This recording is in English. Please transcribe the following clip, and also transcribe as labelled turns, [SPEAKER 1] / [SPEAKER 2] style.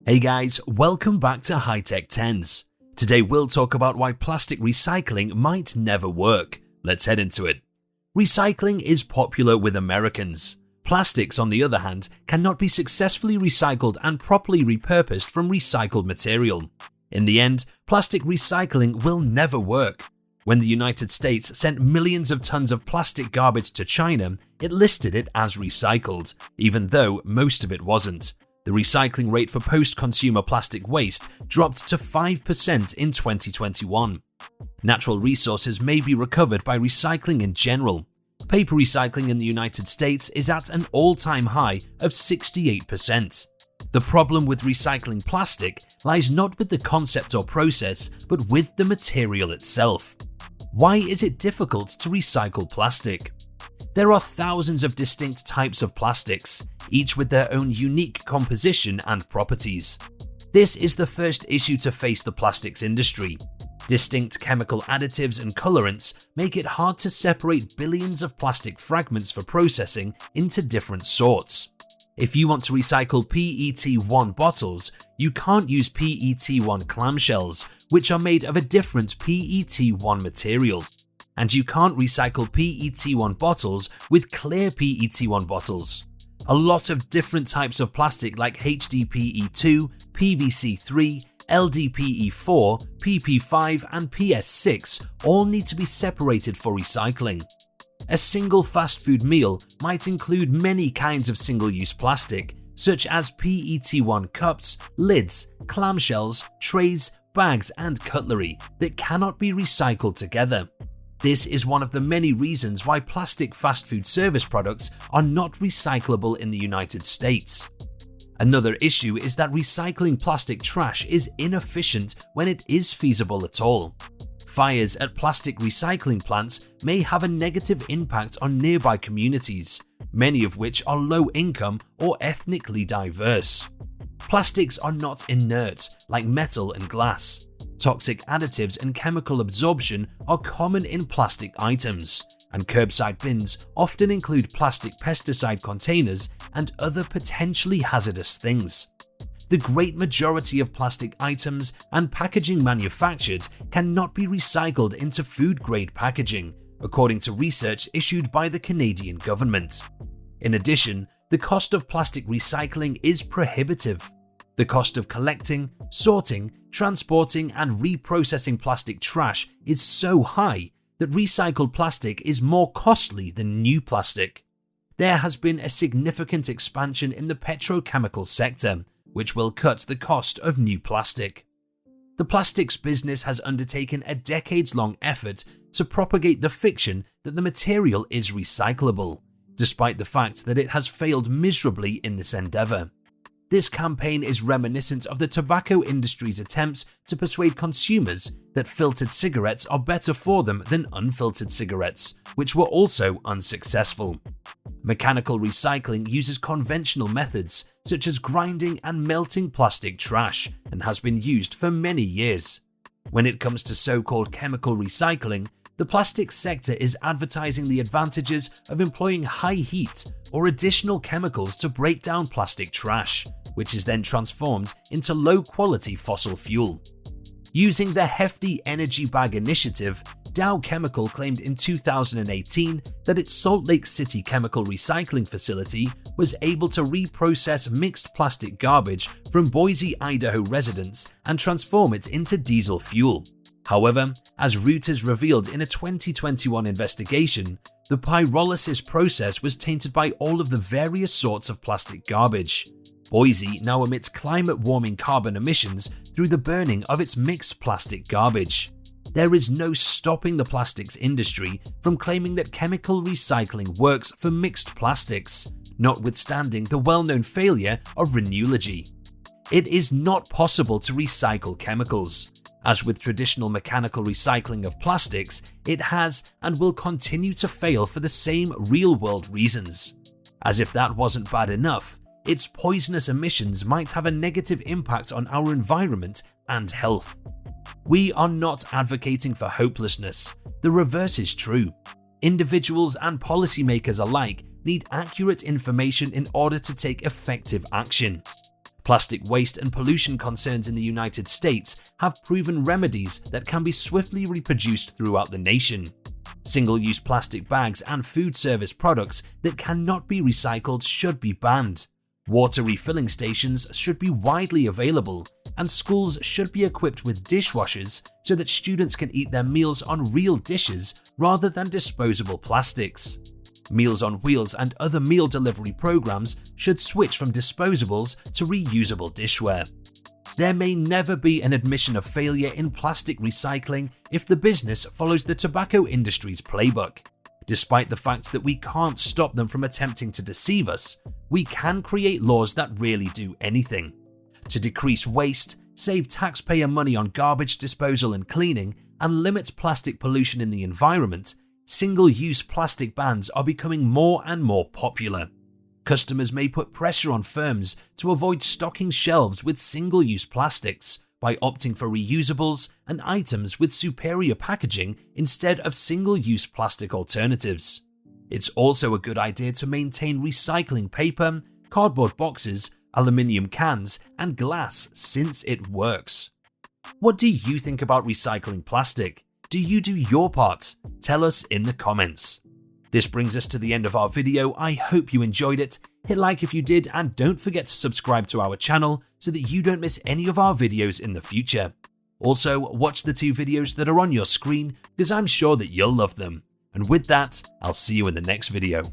[SPEAKER 1] Hey guys, welcome back to High Tech 10s. Today we'll talk about why plastic recycling might never work. Let's head into it. Recycling is popular with Americans. Plastics, on the other hand, cannot be successfully recycled and properly repurposed from recycled material. In the end, plastic recycling will never work. When the United States sent millions of tons of plastic garbage to China, it listed it as recycled, even though most of it wasn't. The recycling rate for post-consumer plastic waste dropped to 5% in 2021. Natural resources may be recovered by recycling in general. Paper recycling in the United States is at an all-time high of 68%. The problem with recycling plastic lies not with the concept or process, but with the material itself. Why is it difficult to recycle plastic? There are thousands of distinct types of plastics, each with their own unique composition and properties. This is the first issue to face the plastics industry. Distinct chemical additives and colorants make it hard to separate billions of plastic fragments for processing into different sorts. If you want to recycle PET1 bottles, you can't use PET1 clamshells, which are made of a different PET1 material. And you can't recycle PET1 bottles with clear PET1 bottles. A lot of different types of plastic like HDPE2, PVC3, LDPE4, PP5 and PS6 all need to be separated for recycling. A single fast food meal might include many kinds of single-use plastic, such as PET1 cups, lids, clamshells, trays, bags and cutlery that cannot be recycled together. This is one of the many reasons why plastic fast food service products are not recyclable in the United States. Another issue is that recycling plastic trash is inefficient when it is feasible at all. Fires at plastic recycling plants may have a negative impact on nearby communities, many of which are low income or ethnically diverse. Plastics are not inert like metal and glass. Toxic additives and chemical absorption are common in plastic items, and curbside bins often include plastic pesticide containers and other potentially hazardous things. The great majority of plastic items and packaging manufactured cannot be recycled into food-grade packaging, according to research issued by the Canadian government. In addition, the cost of plastic recycling is prohibitive. The cost of collecting, sorting, transporting, and reprocessing plastic trash is so high that recycled plastic is more costly than new plastic. There has been a significant expansion in the petrochemical sector, which will cut the cost of new plastic. The plastics business has undertaken a decades-long effort to propagate the fiction that the material is recyclable, despite the fact that it has failed miserably in this endeavor. This campaign is reminiscent of the tobacco industry's attempts to persuade consumers that filtered cigarettes are better for them than unfiltered cigarettes, which were also unsuccessful. Mechanical recycling uses conventional methods such as grinding and melting plastic trash and has been used for many years. When it comes to so-called chemical recycling, the plastics sector is advertising the advantages of employing high heat or additional chemicals to break down plastic trash, which is then transformed into low-quality fossil fuel. Using the hefty Energy Bag initiative, Dow Chemical claimed in 2018 that its Salt Lake City chemical recycling facility was able to reprocess mixed plastic garbage from Boise, Idaho residents and transform it into diesel fuel. However, as Reuters revealed in a 2021 investigation, the pyrolysis process was tainted by all of the various sorts of plastic garbage. Boise now emits climate-warming carbon emissions through the burning of its mixed plastic garbage. There is no stopping the plastics industry from claiming that chemical recycling works for mixed plastics, notwithstanding the well-known failure of Renewlogy. It is not possible to recycle chemicals. As with traditional mechanical recycling of plastics, it has and will continue to fail for the same real-world reasons. As if that wasn't bad enough, its poisonous emissions might have a negative impact on our environment and health. We are not advocating for hopelessness. The reverse is true. Individuals and policymakers alike need accurate information in order to take effective action. Plastic waste and pollution concerns in the United States have proven remedies that can be swiftly reproduced throughout the nation. Single-use plastic bags and food service products that cannot be recycled should be banned. Water refilling stations should be widely available, and schools should be equipped with dishwashers so that students can eat their meals on real dishes rather than disposable plastics. Meals on Wheels and other meal delivery programs should switch from disposables to reusable dishware. There may never be an admission of failure in plastic recycling if the business follows the tobacco industry's playbook. Despite the fact that we can't stop them from attempting to deceive us, we can create laws that really do anything. To decrease waste, save taxpayer money on garbage disposal and cleaning, and limit plastic pollution in the environment, single-use plastic bans are becoming more and more popular. Customers may put pressure on firms to avoid stocking shelves with single-use plastics by opting for reusables and items with superior packaging instead of single-use plastic alternatives. It's also a good idea to maintain recycling paper, cardboard boxes, aluminium cans, and glass since it works. What do you think about recycling plastic? Do you do your part? Tell us in the comments. This brings us to the end of our video. I hope you enjoyed it. Hit like if you did, and don't forget to subscribe to our channel so that you don't miss any of our videos in the future. Also, watch the 2 videos that are on your screen because I'm sure that you'll love them. And with that, I'll see you in the next video.